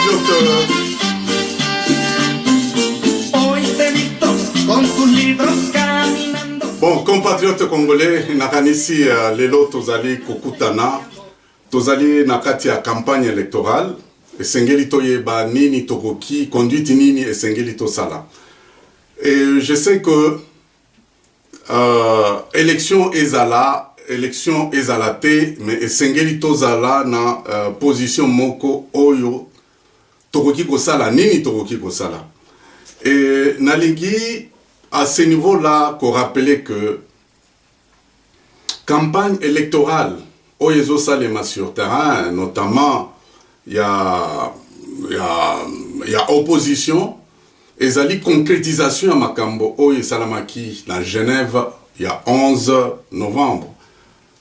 compatriotes. Bon, compatriotes congolais, nakanisi lelo tozali kokutana, tozali nakati ya campagne électorale, esengeli toyeba nini tokoki, conduite nini esengeli tosala. Et je sais que élection ezala te, mais esengeli tozala na position moko oyo tokoki kosala nini tokoki kosala. Et nalingi à ce niveau-là qu'on rappelait que campagne électorale oyezo salema sur terrain, notamment il y a opposition, et zali concrétisation à Makambo oye salamaki dans Genève il y a 11 novembre.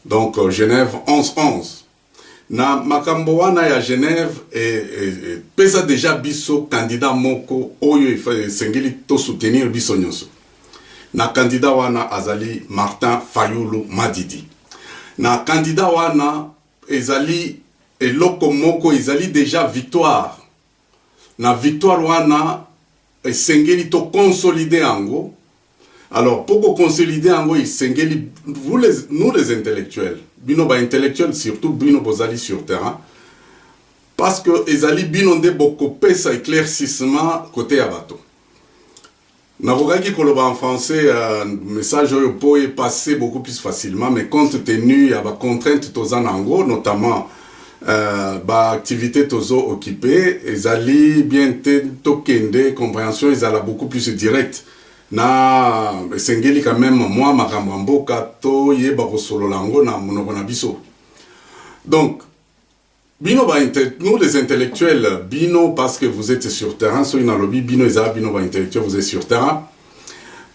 Donc Genève 11-11. Na Makambo wana ya Genève et pesa déjà biso candidat moko oyo sengeli to soutenir biso nyonso. Na candidat wana azali Martin Fayulu Madidi. Na candidat wana ezali eloko moko ezali déjà victoire. Na victoire wana esengeli to consolider ango. Alors pour consolider ango esengeli nous les intellectuels, bino ba intellectuels surtout bino bozali sur terrain. Parce que ezali bino nde boko pesa éclaircissement côté abato. Navogaki koloba en français, message oyo po est passé beaucoup plus facilement, mais compte tenu ya ba contrainte tozana ango, notamment ba activité tozo occupé, ezali bien tokende compréhension ezala beaucoup plus direct. Na esengeli quand même moi makambo mboka to yeba kosolola ngo na monoko na biso. Donc bino ba nous les intellectuels bino parce que vous êtes sur terrain, so ina lobby bino eza bino ba intellectuels vous êtes sur terrain.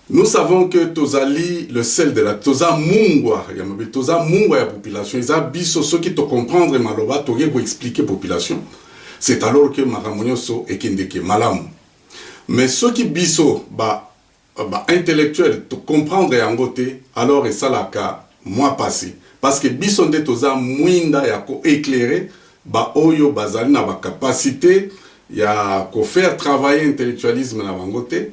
Nous savons que tozali le sel de la toza mungwa ya population eza biso soki to comprendre maloba to yego expliquer population. C'est alors que maramonyo so ekendeke malamu. Mais soki biso ba intellectuel to comprendre yango te alors et ça la ka moi passé parce que biso nde toza mwinda ya ko éclairer ba oyo bazali na ba capacité ya ko faire travailler intellectualisme na bango te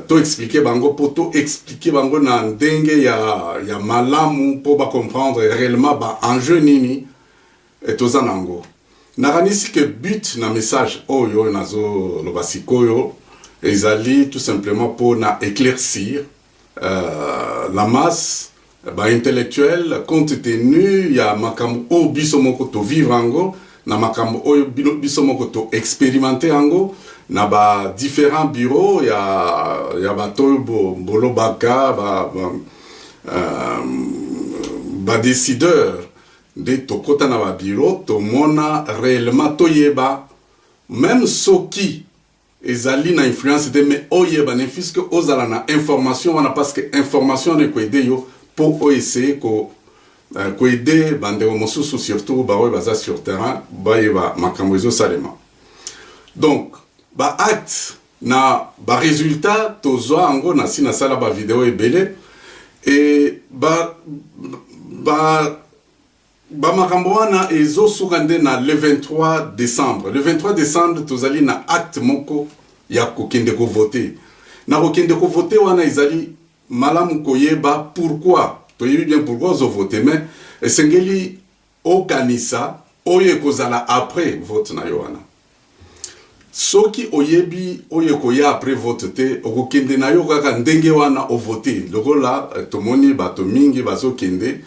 to expliquer bango poto expliquer bango na ndenge ya malamu po ba comprendre réellement ba enjeu nini et toza nango nakanisi que but na message oyo nazo lobasikoyo ezali tout simplement pour na éclaircir la masse intellectuelle compte tenu ya makambo o biso moko to vivre ango na makambo o biso moko to expérimenter ango na ba différents bureaux ya bato bolobaka ba décideurs de to kota na ba bureau to mona réellement to yeba même soki ezali na influence de mais oyeba ne fiske ozala na information wana parce que information ne ko aider yo pour essayer ko aider bande mosusu surtout ba baza sur terrain ba yeba makambo ezo salema. Donc ba acte na ba résultat tozwa ango na sina sala ba vidéo ebele et ba makambo wana ezo sukande na le 23 décembre. Le 23 décembre tozali na acte moko ya kokende ko voter. Na kokende ko voter wana ezali malamu koyeba pourquoi. Toyebi bien pourquoi ozo voter mais esengeli okanisa oye kozala après vote na yo wana. Soki oyebi oye koya après vote te okokende na yo kaka ndenge wana o voter. Lokola tomoni bato mingi bazo kende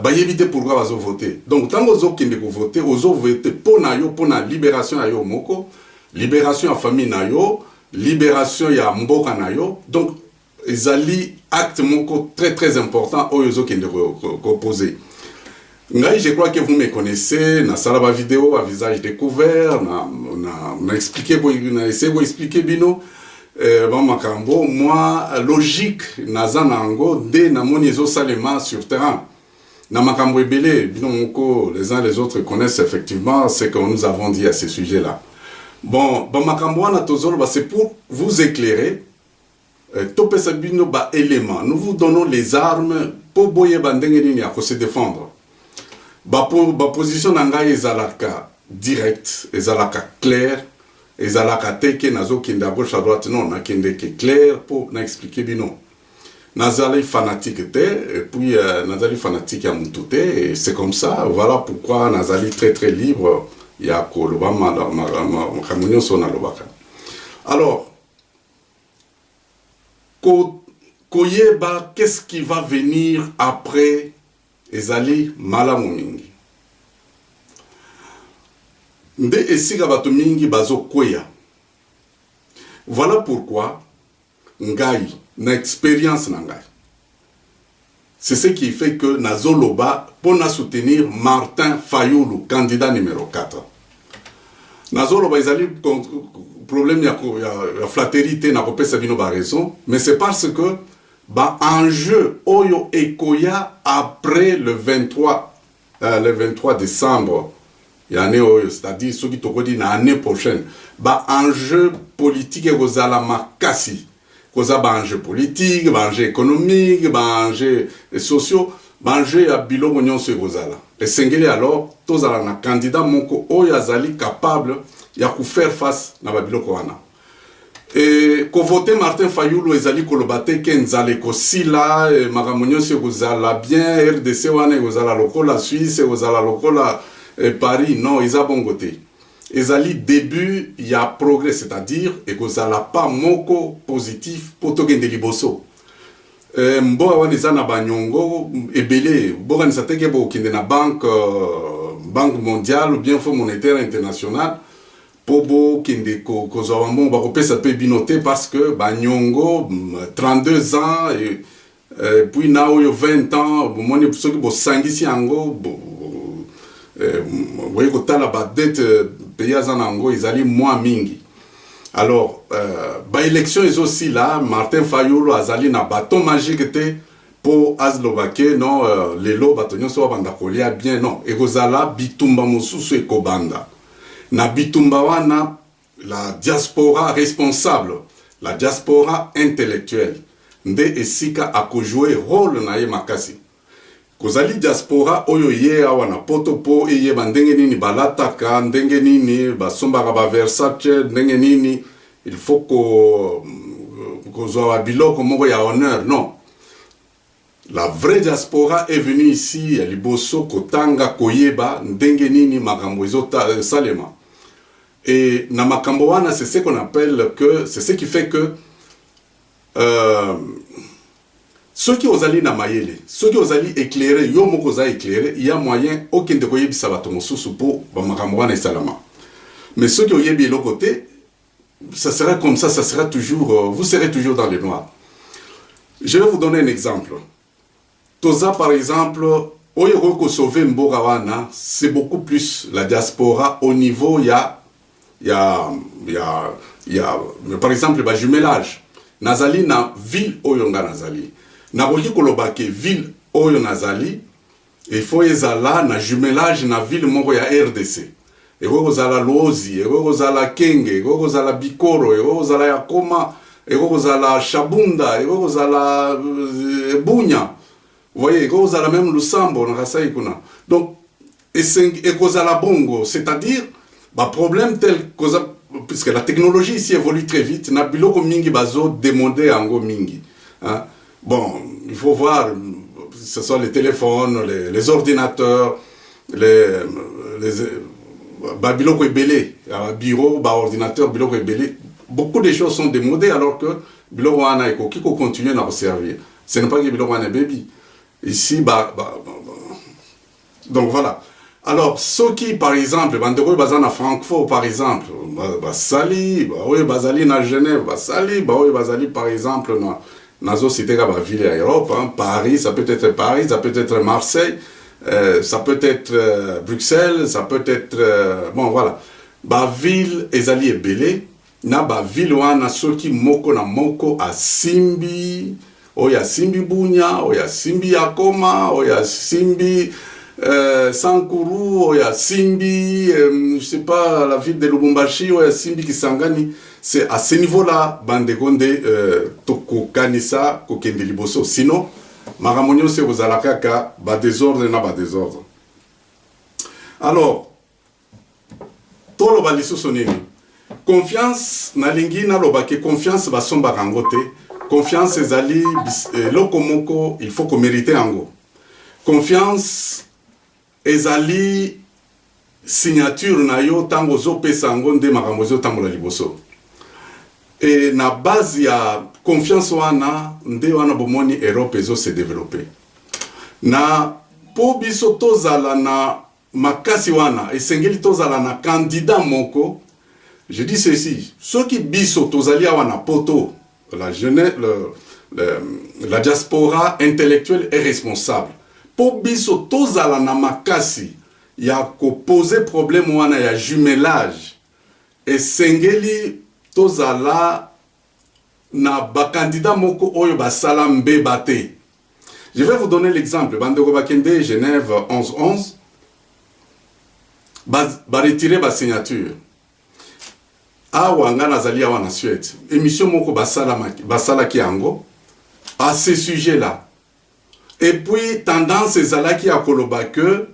bayebi te pourquoi bazo voter. Donc tango ozo kende ko voter ozo voter pona yo pona libération ya yo moko, libération ya famille na yo, libération ya mboka na yo. Donc ezali acte moko très très important oyo ozo kende ko poser. Ngai, je crois que vous me connaissez, na sala ba vidéo à visage découvert, na expliqué na essayé expliquer bino makambo moi logique nazanango de na moni ezo salema sur terrain. Na makambo ebele bino moko les uns les autres connaissent effectivement ce que nous avons dit à ce sujet-là. Bon, makambo wana tozolo c'est pour vous éclairer. Topesa bino ba éléments. Nous vous donnons les armes pour boye bandenge nini ya ko se défendre. Ba position na ngai ezalaka direct, ezalaka clair, ezalaka teke nazo kende à gauche à droite, non, na kende ke clair pour na expliquer bino. Nazali fanatique te, et puis Nazali fanatique à Moutoute, et c'est comme ça, voilà pourquoi Nazali très très libre, il y a Koloba Makamunyo Sona Lobaka. Alors, Koyeba, qu'est-ce qui va venir après Ezali Malamumingi? Nde esiga bato mingi bazo koya. Voilà pourquoi ngai na expérience na ngai. C'est ce qui fait que Nazoloba pour soutenir Martin Fayoulou, candidat numéro 4. Nazoloba ezali problème ya flatterie te na kopesa bino ba raison, mais c'est parce que ba enjeu oyo ekoya après le 23 décembre. C'est-à-dire ceux qui t'ont dit l'année prochaine, bah enjeu politique et la makasi, ba enjeu politique, ba enjeu économique, ba enjeu sociaux, ba enjeu à bilo monyon sur gozala. Et singeli alors, tous ala na candidat moko oyazali capable ya faire face na babilo koana. Et ko voter Martin Fayoulou ezali kolobate kenzale ko sila makamonyo sur gozala bien RDC wana gozala lokola Suisse gozala lokola Paris, non, ils ont bon côté. Ils ont début, il y a progrès, c'est-à-dire, et que ça n'a pas moko positif pour tout le liboso. Mbo awan ils ont na banyongo ebele, bo ni sateke bo kinde na banque mondiale ou bien Fonds monétaire international pour bo kinde ko zawambo ba ko pesa pe binoté parce que banyongo 32 ans et puis na oyo 20 ans, bo moni soki bo sangisi yango vous voyez que la dette pays Zanango, ils allaient moins mingi. Alors, bah élection est aussi là. Martin Fayoulou azali na bâton magique pour Azlovake non les lots bâtonnons soit bandakolia bien non. Et gozala bitumba mususu e kobanda. Na bitumba wana la diaspora responsable, la diaspora intellectuelle. Nde esika a jouer rôle na ye makasi. Kozali diaspora oyo ye awa na poto po eye bandenge nini balataka ndenge nini basombaka ba Versace ndenge nini il faut ko zo biloko moko ya honneur non. La vraie diaspora est venue ici à liboso kotanga koyeba ndenge nini makambo ezota salema. Et na makambo wana c'est ce qu'on appelle que c'est ce qui fait que ceux qui osent aller na mayele, ceux qui osent aller éclairer, yo moko za éclairer, il y a moyen aucun de koyebi sabato mosusu po ba makambo wana salama. Mais ceux qui oyebi l'autre côté, ça sera comme ça sera toujours vous serez toujours dans le noir. Je vais vous donner un exemple. Toza par exemple, oyero ko sauver mboga wana, c'est beaucoup plus la diaspora au niveau il y a par exemple ba jumelage. Nazali na ville oyonga nazali. Na koki kolobake ville oyo nazali, il faut ezala na jumelage na ville moko ya RDC. Eko kozala Lozi, eko kozala Kenge, eko kozala Bikoro, eko kozala Yakoma, eko kozala Shabunda, eko kozala Bunya. Vous voyez, eko kozala même Lusambo na Kasai kuna. Donc eko kozala bongo, c'est-à-dire bah problème tel puisque la technologie ici évolue très vite, na biloko mingi bazo demander ango mingi. Hein? Bon, il faut voir, ce sont les téléphones, les ordinateurs, biloko ebele, bureau, ordinateur, biloko ebele. Beaucoup de choses sont démodées alors que biloko wana eko kiko continue à servir. Ce n'est pas que biloko wana baby. Ici, donc voilà. Alors, ceux qui, par exemple, bandeko bazana Francfort, par exemple, basali, bazali na Genève, basali, bazali, par exemple, na cité la ville à Europe, hein. Paris, ça peut être Paris, ça peut être Marseille, ça peut être Bruxelles, ça peut être, bon voilà. Ba ville, ezali ebele, na ba ville wana soki moko na moko a Simbi, oya Simbi Bunya, oya Simbi Yakoma, oya Simbi Sankuru, oya Simbi, je sais pas, la ville de Lubumbashi, oya Simbi Kisangani. C'est à ce niveau-là, Bandegonde, Toko Kanisa, Kokende Liboso. Sinon, Maramonio, c'est aux alakaka, bas désordre, na bas désordre. Alors, toloba lisusu nini confiance nalingi naloba ke confiance basombaka yango te. Confiance ezali eloko moko il faut komérite yango. Confiance ezali signature na yo tango ozopesa yango nde makambo ezotambola liboso. Et na base ya confiance wana nde wana bomoni Europe ezo se développer. Na po biso tozala na makasi wana esengeli tozala na candidat moko. Je dis ceci, ceux qui biso tozali awa na poto la jeunesse, la diaspora intellectuelle est responsable. Po biso tozala na makasi ya ko poser problème wana ya jumelage esengeli tozala na ba candidat moko oyo basala mbeba te. Je vais vous donner l'exemple. Bandeko bakende Genève 11-11 ba retirer ba signature. Awa nga nazali awa na Suède. Émission moko basala ki yango à ce sujet là. Et puis tendance ezalaki ya koloba que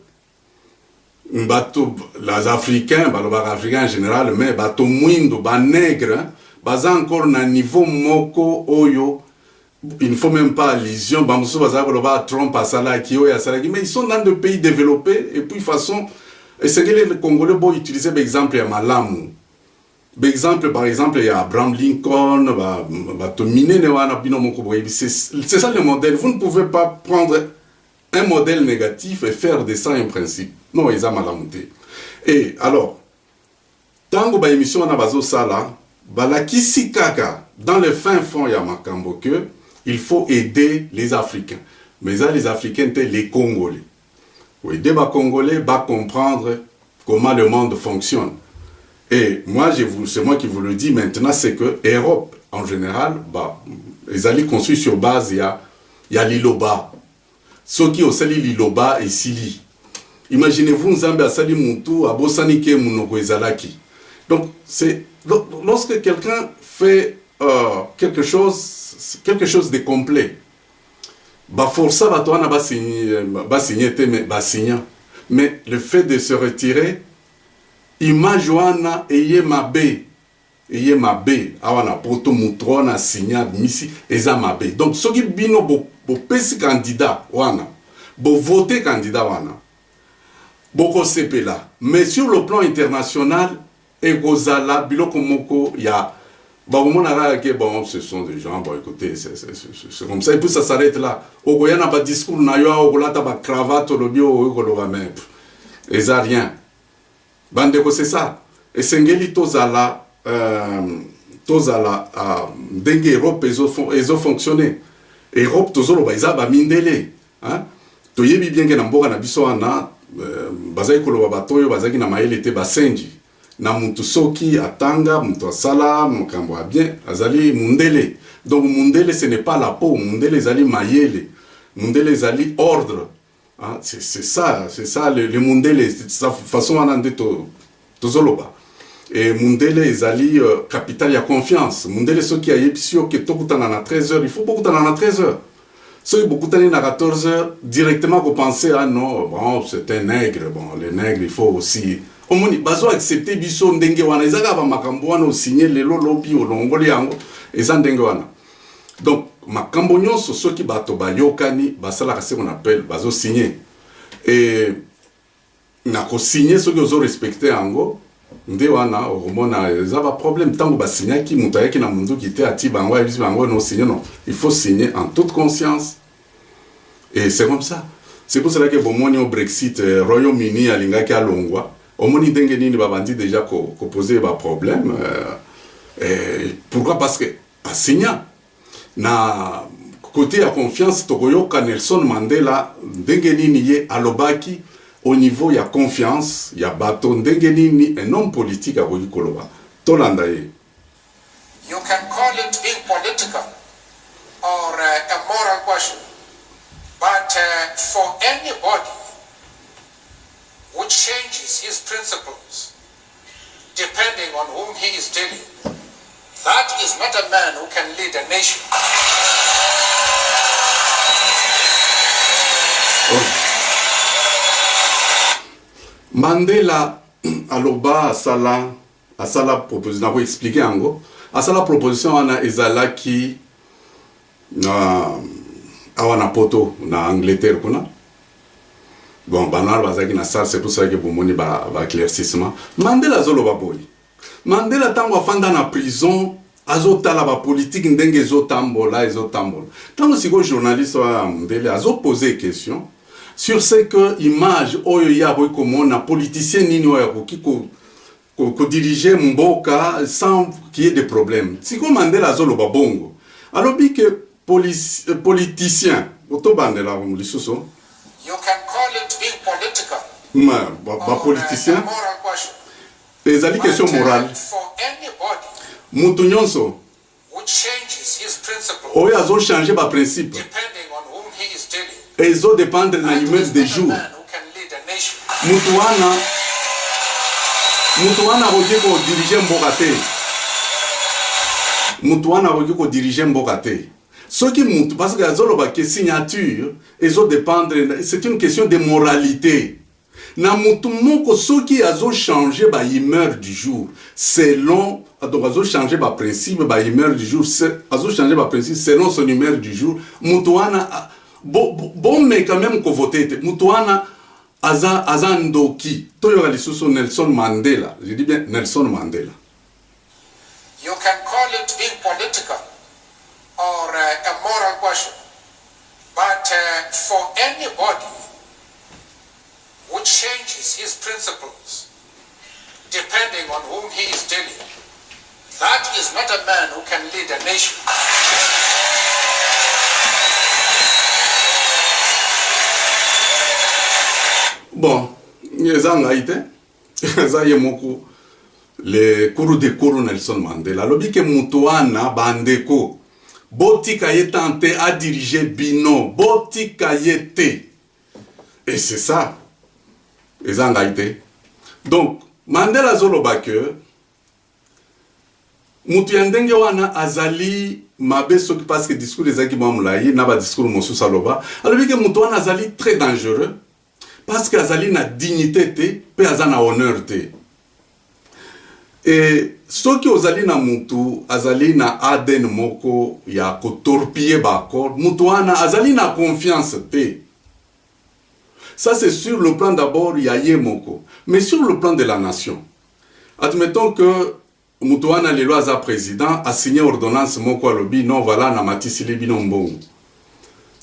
bato les Africains, balobaka Africains en général, mais bato mwindo ba nègre baza encore na niveau moko oyo. Il ne faut même pas allusion. Bamoussou baza koloba Trump asalaki oyo asalaki, mais ils sont dans des pays développés et puis façon et c'est que les Congolais vont utiliser par exemple ya malamu. Par exemple, il y a Abraham Lincoln, c'est ça le modèle. Vous ne pouvez pas prendre un modèle négatif et faire de ça un principe. Non, ils ont mal monté. Et alors, tango ba émission na bazo sala, bala kisi kaka dans le fin fond ya makambo que il faut aider les Africains. Mais ça les Africains c'est les Congolais. Pour aider les Congolais va comprendre comment le monde fonctionne. Et moi, c'est moi qui vous le dis maintenant, c'est que l'Europe, en général, ils allaient construire sur base, il y a l'Iloba. Ceux qui ont sali l'Iloba et Sili. Imaginez-vous, Nzambe a sali Moutou, a Bosanike Mounoko Ezalaki. Donc, lorsque quelqu'un fait quelque chose de complet, força va signer, mais le fait de se retirer, image wana eye mabe awana poto mutrona signa misi eza mabe. Donc soki bino bo pesi candidat wana bo voter candidat wana boko sepela, mais sur le plan international ekozala biloko moko ya bakomona que bon ce sont des gens bon écoutez c'est comme ça et puis ça s'arrête là. Okoyana ba discours na yo okolata ba cravate lobio okoloba même eza rien. Bandeko c'est ça. Et sengeli tozala ndenge Europe ezo fonctionner. Europe tozolo ba iza ba mindele, hein? Toyebi bien que na mboka na biso wana bazai koloba batoyo bazaki na mayele te basenji. Na mutu soki atanga mutu asala makambo a bien azali mundele. Donc mundele ce n'est pas la peau, mundele ezali mayele. Mundele ezali ordre. Ah, c'est ça le mundele sa façon anande to zoloba et mundele ezali capital ya confiance. Mundele ce qui a yepsio que tokutana na 13h, il faut beaucoup tana na 13h. Ceux qui beaucoup tana na 14h directement qu'on penser ah non bon c'est un nègre, bon les nègres il faut aussi omoni bazo accepter biso ndenge wana ezaka ba makambo wana signer lelo lobi olongoli yango eza ndenge wana. Donc makambo nyonso soki bato bayokani basala ce qu'on appelle bazo signer et na ko signer soki ozo respecter yango nde wana omona eza ba problème tango ba signer ki mutu ayaki na mundu ki te ati bango ebisi bango no signer non, il faut signer en toute conscience et c'est comme ça. C'est pour cela que bomoni au Brexit Royaume-Uni alingaki alongwa omoni ndenge nini babandi déjà ko poser ba problème pourquoi parce que a signer na côté à confiance tokoyoka Nelson Mandela ndenge nini ye alobaki au niveau ya confiance ya bato ndenge nini un homme politique a koki koloba tolanda ye. You can call it being political or a moral question, but for anybody who changes his principles depending on whom he is dealing, that is not a man who can lead a nation. Mandela aloba asala proposition na ko expliquer yango asala proposition wana ezalaki awa na poto na Angleterre kuna bon banar bazaki na salle, c'est pour ça que bomoni ba éclaircissement. Mandela zoloba boy, Mandela tango afanda na prison azotala ba politique ndenge ezotambola. Tango siko journaliste wa Mandela azoposer question sur ce que image oyo ya boy komona politicien nini oyo ko diriger mboka sans qu'il y ait de problèmes. Siko Mandela zoloba bongo alobi que politicien otobandela lisusu. You can call it being political. Ba politicien. Moral question. Ezali question morale. For anybody Mutu nyonso who changes his principles oyo azo changer ba principe depending on whom he is dealing, ezo dépendre na that humeur is de not a jour. man who can lead a nation. Mutu wana akoki kodiriger mboka te. Mutu wana akoki kodiriger mboka te. Soki mutu parce que azoloba ke signature ezo dépendre, c'est une question de moralité. Na mutu moko soki azo changer ba humeur du jour selon donc azo changer ba principe ba humeur du jour, azo changer ba principe selon son humeur du jour, mutu wana bon mais quand même ko voter mutu wana aza ndoki toyoka lisusu Nelson Mandela. Je dis bien Nelson Mandela. You can call it being political or a moral question, but for anybody who changes his principles depending on whom he is dealing, that is not a man who can lead a nation. Bon, ezanga ite ezaye moko le kuru de kuru Nelson Mandela lobi ke mutu wana bandeko botika ye tante a diriger bino botika ye te, et c'est ça ezanga ite. Donc Mandela zoloba ke mutu ya ndenge wana azali mabe soki parce que discours ezaki mwa mulayi na ba discours mosusu aloba alobi ke mutu wana azali très dangereux parce que azali na dignité te pe azana honneur te. Et soki ozali na mutu azali na ADN moko ya kotorpiller bakor, mutu wana azali na confiance te. Ça c'est sur le plan d'abord ya ye moko, mais sur le plan de la nation. Admettons que mutu wana lelo aza président a signé ordonnance moko alobi non voilà na matisi bino mbongo.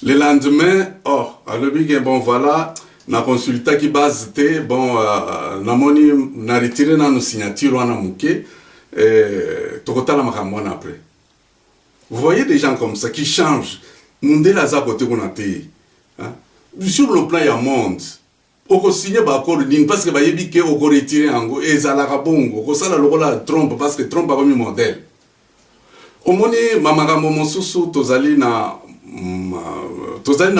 Le lendemain, oh alobi ke bon voilà na consulta ki base te bon namoni na retiré na no signature wana muke tokotala makambo wana après. Vous voyez des gens comme ça qui changent. Mundela za kote kuna te. Sur le plan ya monde oko signer ba accord nini parce que ba yebi ke oko retirer ango ezalaka bongo ko sala lokola Trump parce que Trump a comme modèle. Omoni mamakambo mosusu tozali na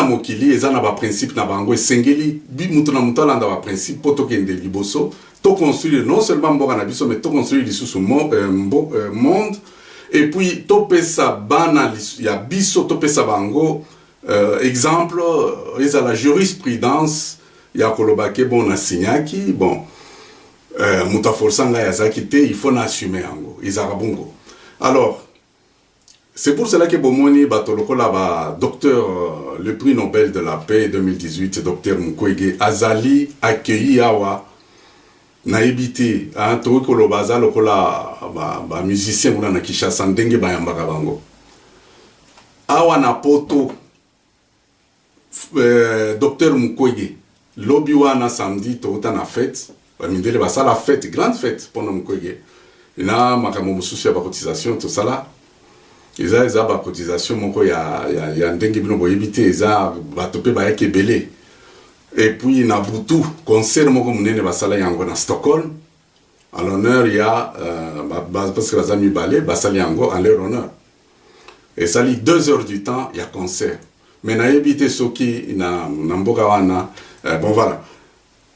mokili ezana ba principe na bango esengeli bi mutu na mutu alanda ba principe poto kende liboso to construire non seulement mboka na biso mais to construire lisusu monde, et puis to pesa bana ya biso to pesa bango exemple ezala jurisprudence ya kolobake bon na signaki bon muta forsanga ya zakite il faut na assumer yango ezaka bongo. Alors c'est pour cela que Bomoni Batolokola ba docteur le prix Nobel de la paix 2018 docteur Mukwege azali accueilli awa na ebité to ko baza lokola ba musicien kuna na Kinshasa ndenge ba yambaka bango awa na poto docteur Mukwege lobby wana samedi to na fête ba mindele ba sala fête grande fête pour Mukwege ina makamo mususu ya ba cotisation tout ça là. Eza ba cotisation moko ya ndenge bino boyebite eza batope ba yakebele. Et puis na butu concert moko munene basala yango na Stockholm à l'honneur ya parce que bazami balé basala yango en leur honneur. Et ça lit 2 heures du temps il y a concert. Mais na yebite soki na mboka wana bon voilà.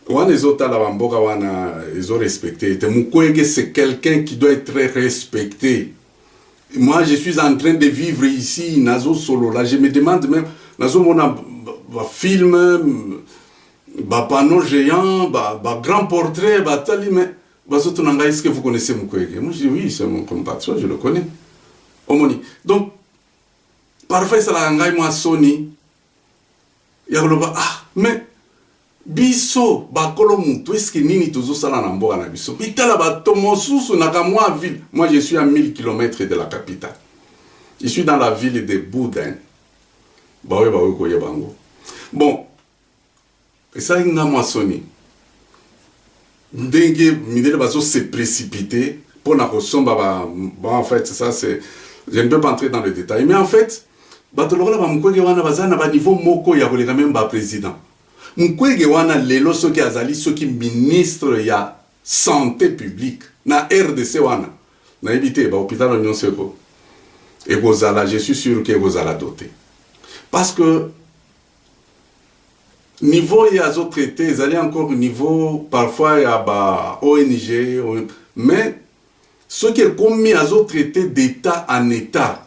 Wana ezota la mboka wana ils ont respecté. Mukwege c'est quelqu'un qui doit être très respecté. Moi, je suis en train de vivre ici, Nazo Solo. Là, je me demande même, Nazo Mona film, panneau géant, grand portrait, tali, mais est-ce que vous connaissez Mukwege? Moi je dis oui, c'est mon compatriote, je le connais. Omoni. Donc, parfois ça l'a engagé moi Sony. Mais biso bakolo mutu est-ce que nini tozo sala na mboka na biso bitala bato mosusu na kamwa ville. Moi je suis à 1000 km de la capitale, je suis dans la ville de Boudin. Bawe koye bango bon et ça inga moi soni ndenge midele bazo se précipiter pour na kosomba en fait ça c'est, je ne peux pas entrer dans le détail, mais en fait bato lokola ba Mukwege wana bazana ba niveau moko ya koleka même ba président. Mukwege wana lelo soki azali soki ministre ya santé publique na RDC wana na éviter ba hôpital Union Seko et gozala, je suis sûr que gozala doté parce que niveau ya zo traité ils allaient encore niveau parfois ya ba ONG mais ce qui est commis à zo traité d'état en état.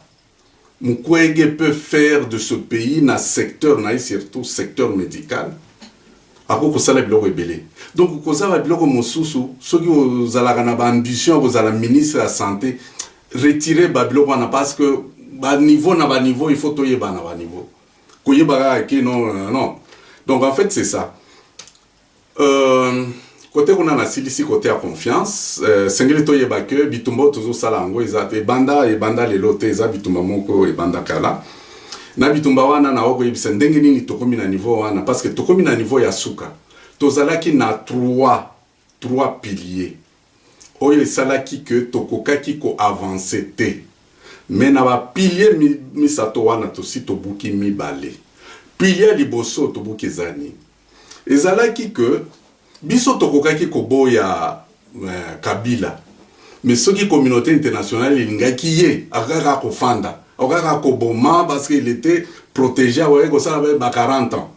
Mukwege peut faire de ce pays na secteur na surtout secteur médical. Ako kosala biloko ebele. Donc kosala biloko mosusu soki ozalaka na ba ambition kozala ministre de la santé, retirer ba biloko na parce que ba niveau il faut toyeba na ba niveau. Koyeba ke non. Donc en fait c'est ça. Côté qu'on a na silisi côté à confiance, sengeli toyeba ke bitumba tozo sala ngo ezate banda lelo te eza bitumba moko e banda kala. Na bitumba wana na oko yebisa ndenge nini tokomi na niveau wana parce que tokomi na niveau ya suka. Tozalaki na trois piliers. Oyo esalaki ke tokokaki ko avancer te. Mais na ba pilier misato wana tosi tobuki mibale. Pilier liboso tobuki ezani. Ezalaki ke biso tokokaki koboya Kabila. Mais ce qui communauté internationale ilingaki ye akaka kofanda. Akaka koboma parce qu'il était protégé à 40 ans.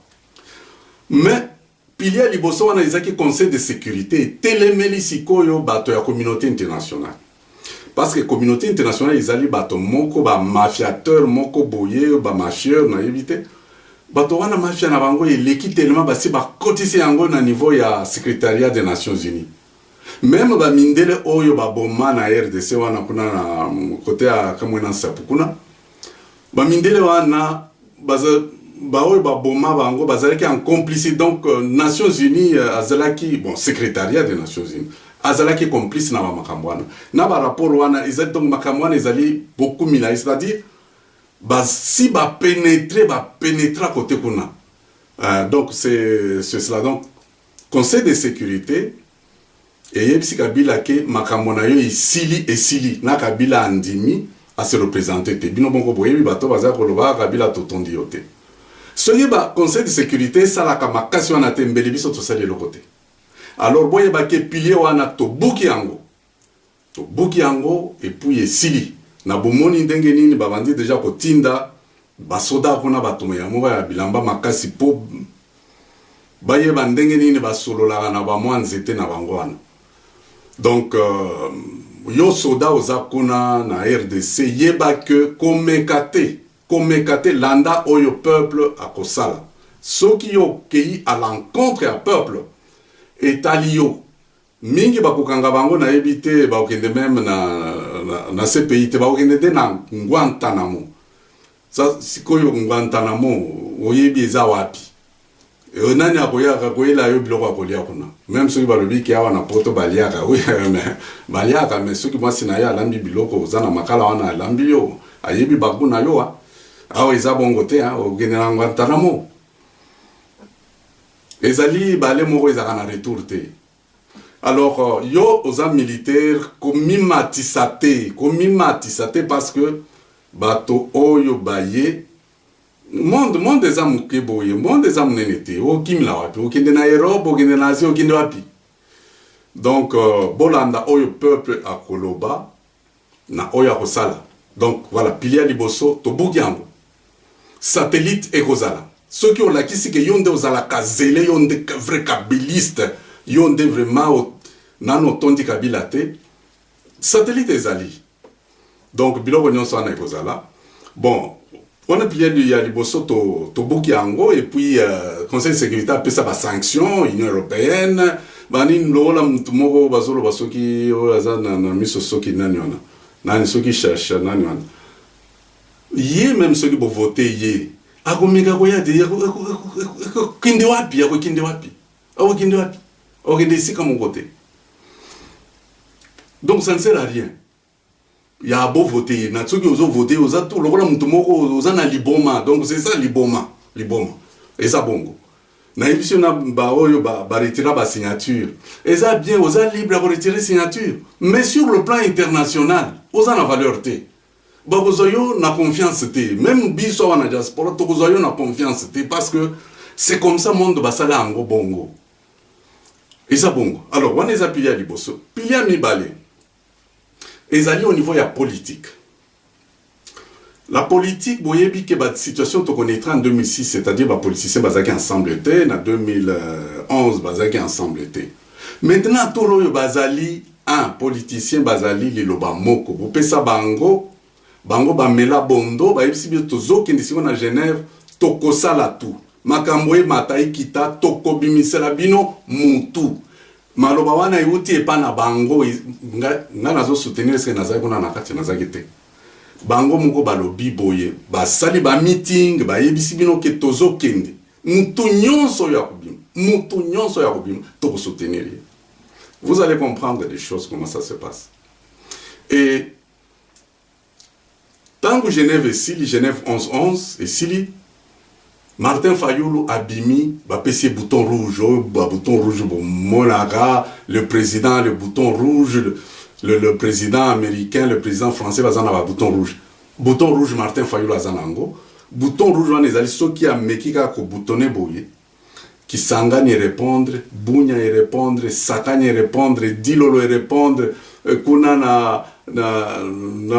Mais pilier liboso wana ezaki conseil de sécurité telemeli sikoyo bato ya communauté internationale. Parce que communauté internationale ezali bato moko ba mafiateur moko boye ba mafieur na éviter. Bato wana mafia na bango eleki tellement basi ba kotisi yango na niveau ya secrétariat des Nations Unies. Même ba mindele oyo ba boma na RDC wana kuna na côté ya kamwena sapukuna. Ba mindele wana baza ba oyo ba boma bango bazalaki en complicité donc Nations Unies azalaki bon secrétariat des Nations Unies. Azalaki complice na ba makambo wana. Na ba rapport wana ezali donc makambo wana ezali beaucoup mila, c'est-à-dire si ba pénétra côté kuna. Donc c'est cela. Donc conseil de sécurité et yebisi Kabila ke makambo na yo esili na Kabila andimi à se représenter te bino bongo boyebi bato baza koloba Kabila totondi yote. Soye ba conseil de sécurité sala ka makasi wana te mbeli biso to sali le côté. Alors boyeba ke pilier wana to buki yango et puis esili. Na bomoni ndenge nini babandi déjà kotinda basoda kuna bato ya moba ya bilamba makasi po bayeba ndenge nini basolola na ba mwanzete na bango wana. Donc yo soda oza kuna na RDC yeba que komekate landa oyo peuple akosala. Soki yo kei à l'encontre à peuple etalio mingi bakokanga bango na ebite bakende même na ce pays te bakende de na Guantanamo. Ça sikoyo Guantanamo oyebi eza wapi? Nani akoyaka koyela yo biloko akolia kuna. Même soki balobi ki awa na poto baliaka, oui mais baliaka mais soki mwasi na ya lambi biloko ozana makala wana lambi yo ayebi bakuna yo awa eza bongo te okende na Guantanamo. Ezali bale moko ezaka na retour te. Alors, yo oza militaire komimatisate parce que bato oyo baye monde eza muke boye, monde eza munene te, okimila wapi, okende na Europe, okende na Asie, okende wapi. Donc, bolanda oyo peuple akoloba na oyo akosala. Donc, voilà, pilier liboso, to buki yango. Satellite ekozala. Ceux qui ont lakisi ke yonde ozala kazele, yonde vrai kabiliste, yonde vraiment nano tondi Kabila te, satellite ezali. Donc biloko nyonso wana ekozala. Bon, On a plié il y a les bosso to boki ango et puis Conseil de sécurité a fait ça sanction Union européenne bani ndola mtumoko bazolo basoki oyaza na miso soki nani wana nani soki cherche nani wana yé même ceux qui vont voter yé akomeka ko ya de kinde wapi ya ko kinde wapi o kinde ici comme côté donc ça ne sert à rien. Il y a beau voter, na ceux qui ont voté, aux autres, le rôle de Moko, aux ana liboma, donc c'est ça liboma, et ça bongo. Na émission na ba oyo ba retirer ba signature, et ça bien, aux a libre à retirer signature, mais sur le plan international, aux ana valeur té. Ba bozoyo na confiance té, même biso wana diaspora to bozoyo na confiance té parce que c'est comme ça monde basala ango bongo. Et ça bongo. Alors, on les a piliers à liboso, piliers à mibale. Et alliés au niveau de la politique. La politique, vous voyez que la situation que connaîtra en 2006, c'est-à-dire les politiciens qui ensemble étaient, en 2011, qui ensemble étaient. Maintenant, tout le monde un politicien bazali li loba moko. Vous pouvez ça bango bamela bondo, ba yebisi bi tozo kende siko na Genève, toko sala tout. Makamboe matai kita toko bimisela bino mutu. Maloba wana yuti epa na bango nga nazo soutenir ce que nazaki kuna na kati nazaki te. Bango moko balobi boye basali ba meeting ba yebisi bino ke tozo kende. Mutu nyonso ya kubima toko soutenir. Vous allez comprendre des choses comment ça se passe. Et tant que Genève est Sili, Genève 11-11 et Sili, Martin Fayoulou abimi, bapesi bouton rouge, Monaga, le président, le bouton rouge, le président américain, le président français, bazana ba bouton rouge. Bouton rouge, Martin Fayoulou azanango. Bouton rouge, on est allé, ceux qui a mekika ko boutonné boye, qui sangani répondre, Bounya y répondre, Sakani répondre, Dilolo y répondre, kuna na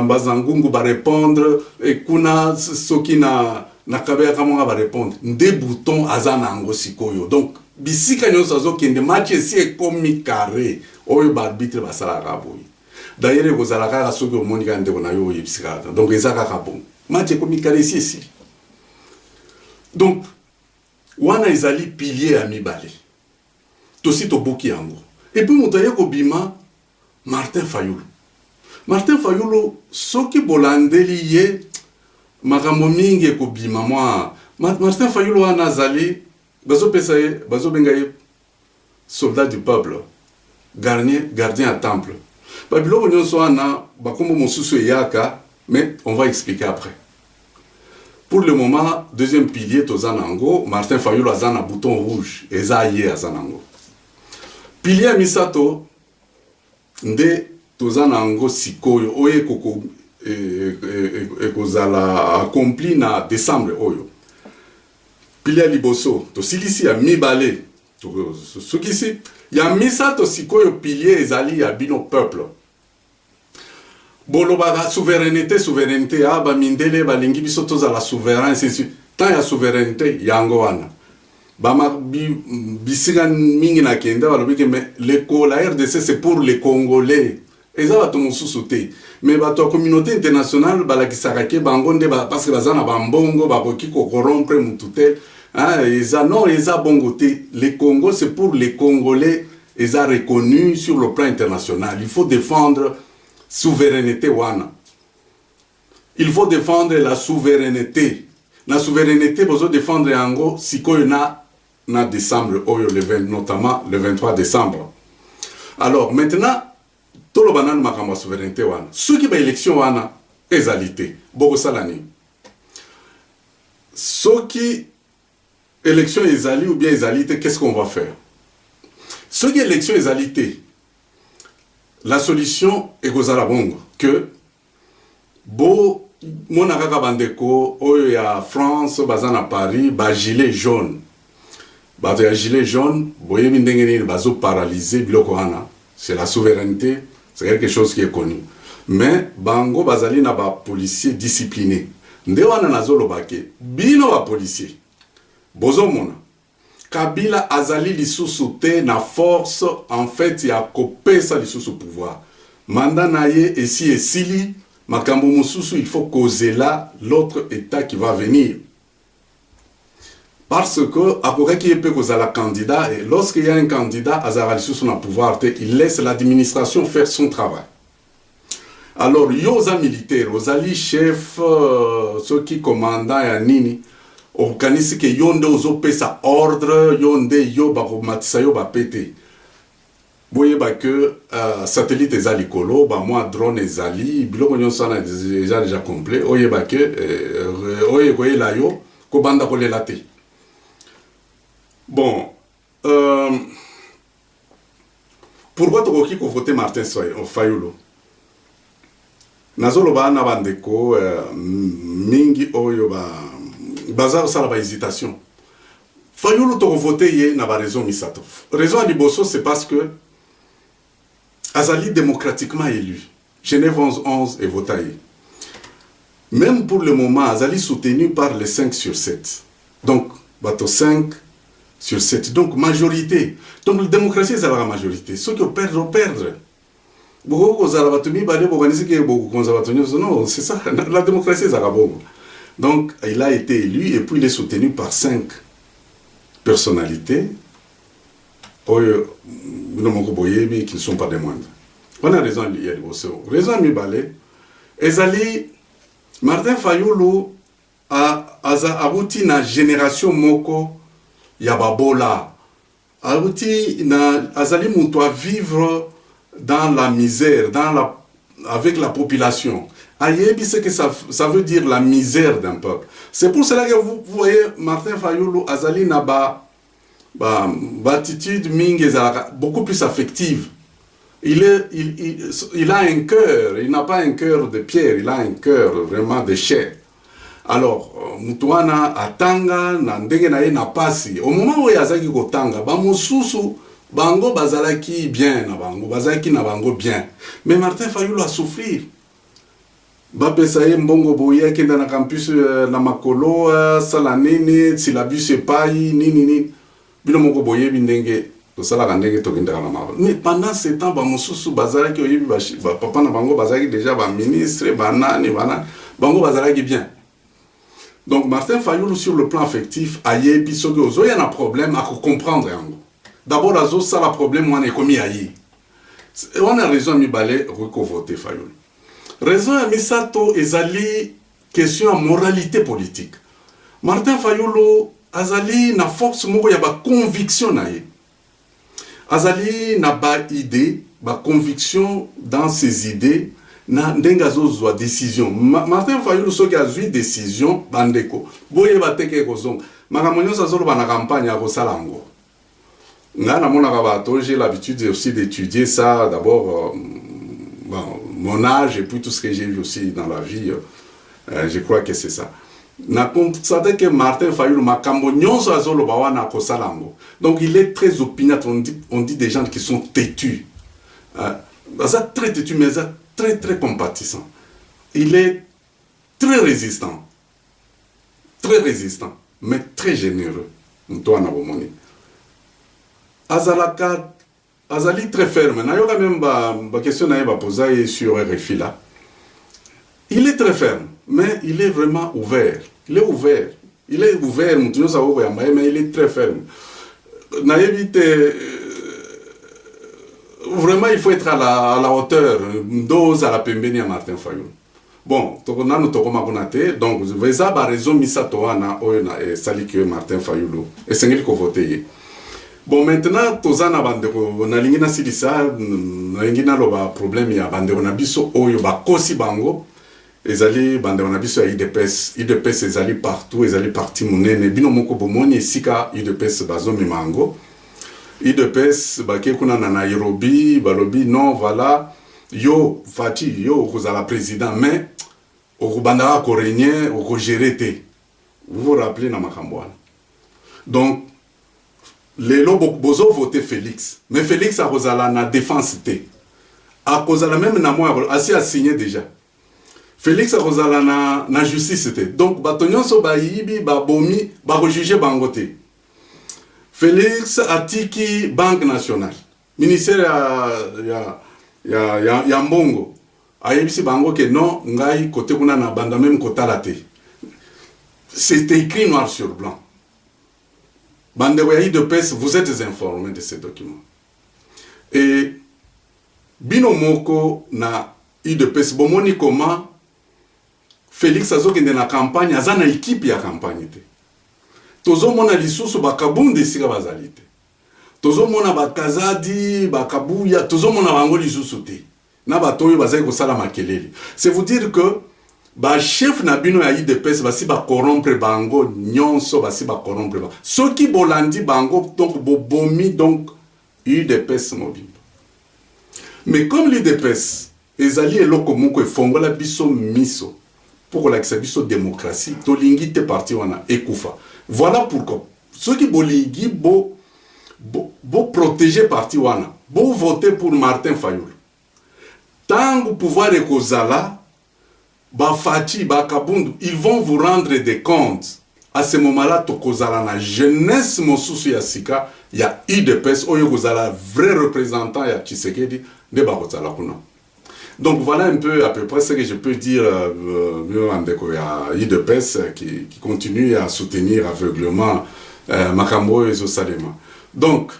Mbazangungu ba répondre, et kuna soki na kabea kamonga ba répondre. Nde bouton azanango sikoyo. Donc, bisika nyonso azo kende match si est comme carré. Oyo ba arbitre ba sala raboyi. D'ailleurs, vous allez la soki omonika ndeko na yo yebisika. Donc, ezaka kabon. Match comme carré ici. Donc, wana ezali pilier à mibale. Tosi to boki yango. Et puis moutaye ko bima Martin Fayoulou. Martin Fayoulou soki bolandeli ye makambo mingi ko bima moi Martin Fayoulou wana azali bazo pesa ye bazo benga ye soldat du peuple gardien à temple. Babilo nyonso wana bakombo mosusu yaka mais on va expliquer après. Pour le moment, deuxième pilier, Tozanango, Martin Fayoulou a un bouton rouge, et Zaye Azanango. Pilier Misato, Nde Tozanango Sikoyo, Oye Koko, et Kozala accompli na décembre, Oyo. Pilier Liboso, Tosilisi a mi-balé, ce qui ici, il y a Misato Sikoyo, pilier Ezali, Abino peuple. Boloba souveraineté ah ba mindele ba lingi biso toza la souverain c'est tant ya souveraineté yango wana ba ma bisiga mingi na kenda ba lobi ke mais la RDC c'est pour les Congolais et ça va tout mosusuté mais ba to communauté internationale ba la kisarake bango nde ba parce que bazana ba mbongo ba koki ko corrompre mututel hein eza non eza bongoté les Congo c'est pour les Congolais eza reconnu sur le plan international il faut défendre souveraineté wana. Il faut défendre la souveraineté. La souveraineté, vous défendre en si na décembre, notamment le 23 décembre. Alors maintenant, tout le banan makamba souveraineté wana. Ceux qui ba élection wana, ezalité. Boko salani. Ceux qui élection ezali ou bien ezalité, qu'est-ce qu'on va faire? Ceux qui élection ezalité, la solution est que bo monaka bandeko oyo ya France bazana Paris ba gilet jaune ba ya gilet jaune boyebi ndenge ni bazo paralyser biloko wana c'est la souveraineté c'est quelque chose qui est connu mais bango bazali na ba policier discipliné nde wana nazolo bake bino ba policier bozo mona Kabila azali lisusu te na force en fait ya kopesa lisusu pouvoir. Manda na ye esi esili makambo mosusu il faut causer là l'autre état qui va venir. Parce que après qu'il peut causer la candidat, et lorsqu'il y a un candidat azara sous son pouvoir, il laisse l'administration faire son travail. Alors yoza militaire, ozali chef, ceux qui commandent ya nini, okanisi ke yonde ozopesa ordre, yonde yo bakomatisa yo bapete. Boye ba que satellite ezali kolo, ba moi drone ezali, biloko nyonso na déjà complet, oye ba que oye koye la yo ko banda ko lela te. Bon, pourquoi tu as voté Martin Fayulu? Nazolo ba na bandeko mingi oyo bazar sala ba hésitation. Fayulu to voté ye na ba raison misato. Raison à liboso c'est parce que Azali démocratiquement élu. Genève 11-11 est voté. Même pour le moment, Azali soutenu par les 5 sur 7. Donc, bateau 5 sur 7. Donc, majorité. Donc, la démocratie, c'est la majorité. Ceux qui perdent, perdent. Non, c'est ça. La démocratie, c'est la bonne. Donc, il a été élu et puis il est soutenu par 5 personnalités qui ne sont pas des moindres. On a raison, il y a des raison, Mibale. Ezali, Martin Fayulu a abouti na génération moko yababola. Abouti na azali muto à vivre dans la misère, avec la population. Ayebi, c'est que ça veut dire la misère d'un peuple. C'est pour cela que vous voyez Martin Fayulu azali na attitude beaucoup plus affective. Il a un cœur, il n'a pas un cœur de pierre, il a un cœur vraiment de chair. Alors, Mutuana atanga na ndenge na ye na pasi. Au moment où yazaki kotanga, ba mosusu bango bazalaki bien na bango, bazalaki na bango bien. Mais Martin Fayulu a souffrir. Ba pesaye mbongo boya kenda na campus na makolo sala nini, syllabus epai nini. Bino moko boye bindenge to sala kandenge to kinda na maba. Mais pendant ce temps ba mosusu bazalaki oyebi ba papa na bango bazalaki déjà ba ministre banani bango bazalaki bien. Donc Martin Fayulu sur le plan affectif ayebi soki ozo ya na problème à comprendre yango. D'abord azo sala problème wana ekomi ayi. On a raison mi balé reko voter Fayulu. Raison à misato ezali question à moralité politique. Martin Fayulu azali na force moko ya ba conviction na ye. Azali na ba idée, ba conviction dans ses idées na ndenga zo décision. Martin Fayulu soki azui décision bandeko. Boye bateke kozonga. Makamonyo sazolo ba na campagne ya kosalango. Ngana mona ka bato, j'ai l'habitude aussi d'étudier ça d'abord mon âge et puis tout ce que j'ai vu aussi dans la vie. Je crois que c'est ça. Na constaté que Martin Fayulu makambo nyonso azolo bawa na kosalango. Donc il est très opiniâtre, on dit des gens qui sont têtus. Ça très têtu mais ça très très compatissant. Il est très résistant, mais très généreux. Toi na bomoni. Azali très ferme. Na yo quand même ba question na ba poser sur RFI là. Il est très ferme, mais il est vraiment ouvert. Il est ouvert, mais il est très ferme. Vraiment, il faut être à la hauteur, dose à la pembeni à Martin Fayulu. Bon, donc, vous avez raison, Misatoana, Oyona et Salike Martin Fayulu, et c'est lui qui a voté. Bon, maintenant, Tozana Bandeko, Nalingina Sidisa, Nalingina Loba, problème, il y a Bandeko Nabiso, Oyoba, Kosi Bango. Ezali bande on a vu sur IDPS ezali partout, ezali parti munene bino moko bomoni sika IDPS bazo mimango IDPS bake kuna na Nairobi balobi non voilà yo fati yo kozala président mais okubanda ko régner ko gérer te. Vous vous rappelez na makambo. Donc les lobo bozo voter Félix mais Félix a kozala na défense te a kozala même na moi asi a signé déjà. Félix a kozala na justice te. Donc batonyon so ba yibi ba bomi ba rejuger bangote. Félix atiki Banque nationale. Ministère ya mbongo ayebisi bango que non ngai côté kuna na banda même kotala te. C'est écrit noir sur blanc. Bandeko ya UDPS, vous êtes informés de ces documents. Et bino moko na UDPS bomoni comment Félix azokende na campagne aza na équipe ya campagne te. Tozomona lisusu bakabunde sika bazali te. Tozomona bakazadi bakabuya tozomona bango lisusu te. Na batoyo bazali kosala makelele. C'est vous dire que ba chef na bino ya UDPS basi ba corrompre bango nyonso basi ba corrompre bango. Soki bolandi bango donc bobomi donc UDPS mobile. Mais comme l'UDPS ezali eloko moko efongola biso miso pour la biso démocratie tolingi te parti wana ekufa. Voilà pourquoi ceux qui bolingi bo protéger parti wana bo voter pour Martin Fayulu. Tango pouvoir ekozala ba Fati ba Kabundu, ils vont vous rendre des comptes. À ce moment-là, tokozala na jeunesse mosusu ya sika ya UDPS oyo kozala vrai représentant ya Tshisekedi de bakozala kuna. Donc voilà un peu à peu près ce que je peux dire à UDPS qui continue à soutenir aveuglement Makambo et Zosalema. Donc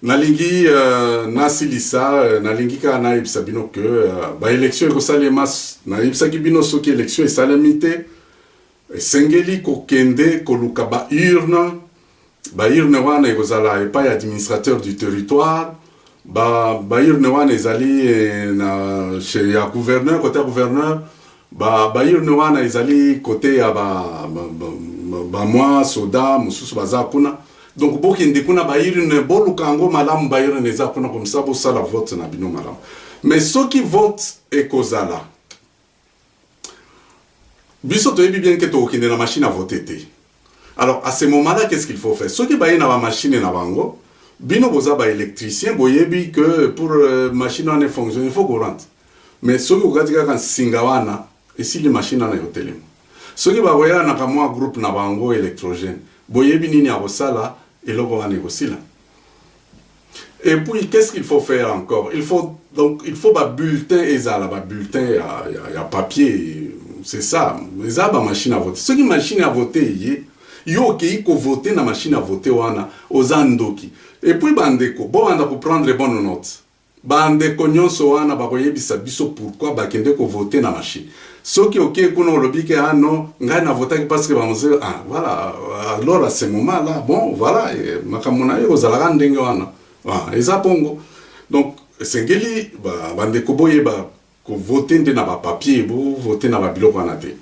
nalingi nasilisa nalingi ka na ibsabino que ba élection Zosalema na ibsaki bino soki élection esalamite sengeli ko kende ko luka ba urne wana ekozala epai administrateur du territoire ba urne wana ezali na chez ya gouverneur côté gouverneur ba urne wana ezali côté ya ba moi soda mususu bazakuna donc bokende kuna ba urne bolukango malamu ba urne ezakuna comme ça bo sala vote na bino malamu mais ceux qui votent ekozala biso toyebi bien que tokende na machine à voter te. Alors à ce moment-là qu'est-ce qu'il faut faire? Ceux qui baye na ba machine na bango bino boza ba électricien boyebi que pour machine wana fonctionne il faut qu'on rentre. Mais ceux qui okatika kan singawana et si les machines na yotelem. Ceux qui ba voya na kamwa groupe na bango électrogène boyebi nini a bosala et loko wana ekosila. Et puis qu'est-ce qu'il faut faire encore? Il faut ba bulletin ezala ba bulletin ya papier. C'est ça, les ba machine à voter. Ceux qui machine à voter yo ki ko voter na machine à voter wana ozandoki. Et puis bandeko, bon anda pour prendre bonne note. Bandeko nyonso wana ba koyebisa biso pourquoi ba kende ko voter na machine. Ceux qui OK kuno lobi ke non, ngai na voter parce que ba mose voilà, alors à ce moment là, bon voilà, makamona yo zalaka ndenge wana. Eza pongo. Donc sengeli bandeko boye ba ko voter na ba papier, bo voter na ba biloko wana te.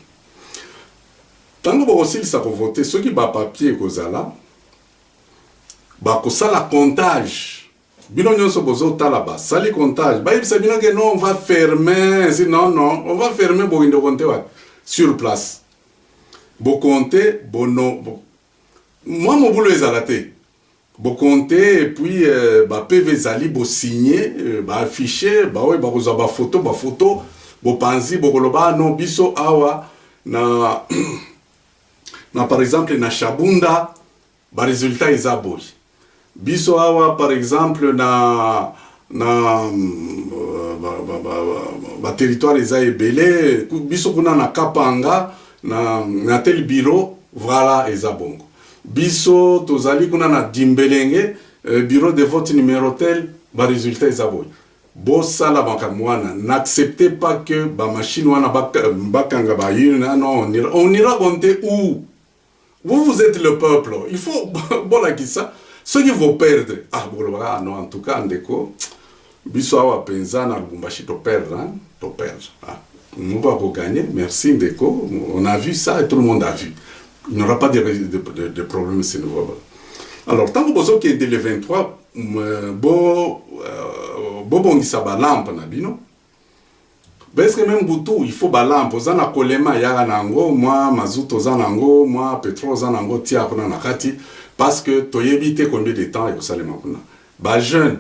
Tango ba aussi ça ko voter ceux qui ba papier ko zala ba ko sala comptage. Bino nyonso bozo tala ba sali comptage. Ba yebisa bino que non on va fermer, non on va fermer bo indo compter sur place. Bo compter bono moi mon boulot ezala te. Bo compter et puis ba PV zali bo signer, ba afficher, ba ouais ba koza ba photo, bo panzi bo koloba non biso awa na par exemple na Shabunda ba résultat eza boy. Biso awa par exemple na ba territoire eza ebele, biso kuna na Kapanga na tel bureau voilà eza bongo. Biso tozali kuna na Dimbelenge bureau de vote numéro tel ba résultat ezaboy bossa la banka mwana n'acceptez pas que ba machine wana bakanga ba yina non on ira compter où vous êtes le peuple il faut bon qui ça ceux qui vont perdre non en tout cas ndeko biso awa penza na Lubumbashi to perdre on va gagner merci ndeko on a vu ça et tout le monde a vu. Il n'y aura pas de problème à ce niveau. Alors, tant que vous avez le 23, bon, ça va lampe na bino. Parce que même boutou, il faut ba lampe. Vous avez kolema ya nango, moi mazout zanango, moi pétrole zanango tia kuna nakati parce que to éviter combien de temps et vous allez makuna. Ba jeune,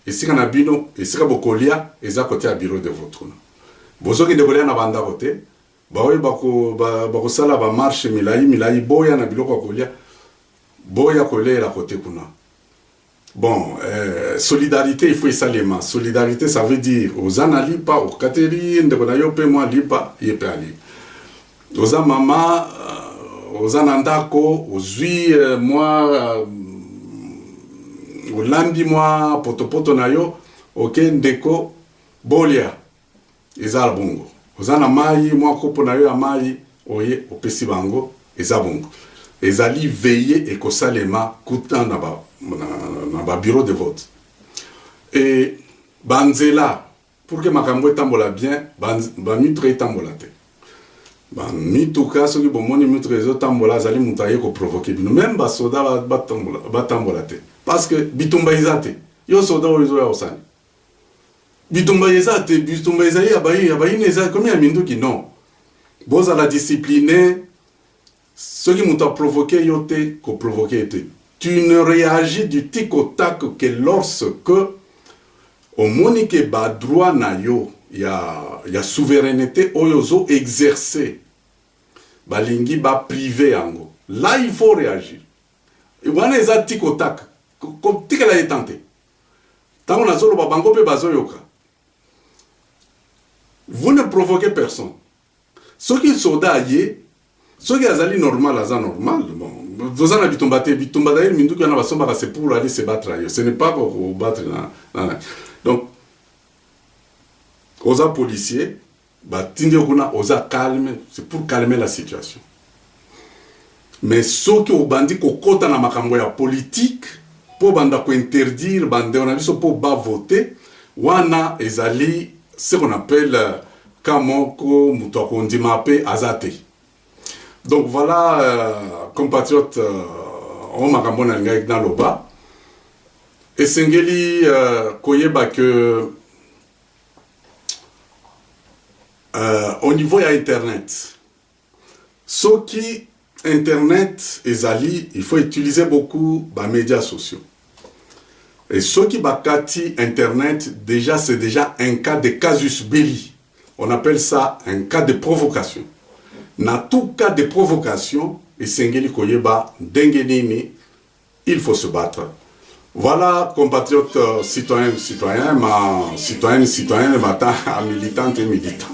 ici kana bino, ici ka bokolia, eza côté à bureau de votre. Bozo ki de kolia na banda côté. Bawe bako sala ba marche milai boya na biloko kolia boya kolela côté kuna Bon, solidarité, il faut ça les mains. Solidarité, ça veut dire aux analipa, aux Catherine, de Konayope, moi, lipa, yepe ali. Aux mama, aux anandako, aux ui, moi, aux lambi, moi, potopoto nayo, ok, ndeko, bolia, eza bongo. Aux anamai, moi, kopo nayo, amai, oye, opesi bango, eza bongo. Ezali veiller et kosalema, koutan naba. Dans le bureau de vote. Et banzela, pour que makambo tambola bien, mitre tambola te. Mituka, ceux qui bomoni mitre les autres tambola, zali mutaye ko provoquer. Même ba soda ba tambola te. Parce que bitumba izate. Yo soda oizo ya osani. Bitumba izate, bitumba izali abayi neza comme ya mindu ki non. Boza la discipliner. Ceux qui m'ont provoqué yo te ko provoquer te. Tu ne réagis du tic au tac que lorsque au monique ba droit na yo ya souveraineté oyozo exercer balingi ba privé ango. Là il faut réagir. Et wana eza tic au tac comme tic la étenté. Tango na zolo ba bango pe bazoyoka. Vous ne provoquez personne. Ceux qui sont daillés, ceux qui azali normal aza normal bon. Vous en avez tombé, d'ailleurs, mindu qui en a c'est pour aller se battre ailleurs. Ce n'est pas pour battre. Donc, aux policiers, aux calme, c'est pour calmer la situation. Mais ceux qui ont bandit qui ont na makambo ya politique, pour banda ko interdire, bande on a vu pour bas voter, wana ezali ce qu'on appelle kamoko mutoko ndimapé azate. Donc voilà, compatriotes, on m'a ramené dans le bas. Et Sengeli, koyeba que au niveau de Internet, ce qui Internet et Zali, il faut utiliser beaucoup les médias sociaux. Et ce qui bakati Internet, déjà c'est déjà un cas de casus belli. On appelle ça un cas de provocation. Dans tout cas de provocation, et Sengeli Koyeba, Dengenini, il faut se battre. Voilà, compatriotes citoyens, citoyennes, matin, militantes et militants.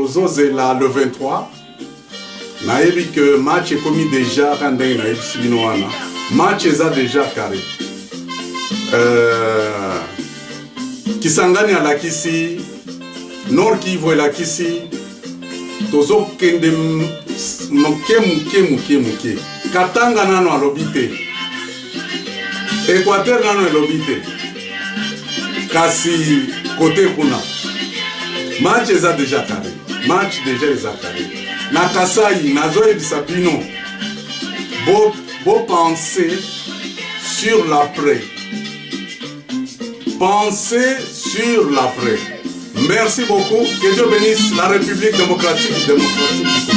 Zozela le 23, naïbi que match est commis déjà quand naïbi sibinoana. Match est déjà carré. Kisangani à la Kisi. Nord Kivu et la Kisi, tozo kende muke. Katanga nano alobite. Équateur nano alobite. Kasi côté kuna. Match est déjà carré. Match déjà est carré. Na Kasai, nazo ebisabino. Beau penser sur l'après. Pensez sur l'après. Merci beaucoup. Que Dieu bénisse la République démocratique du Congo.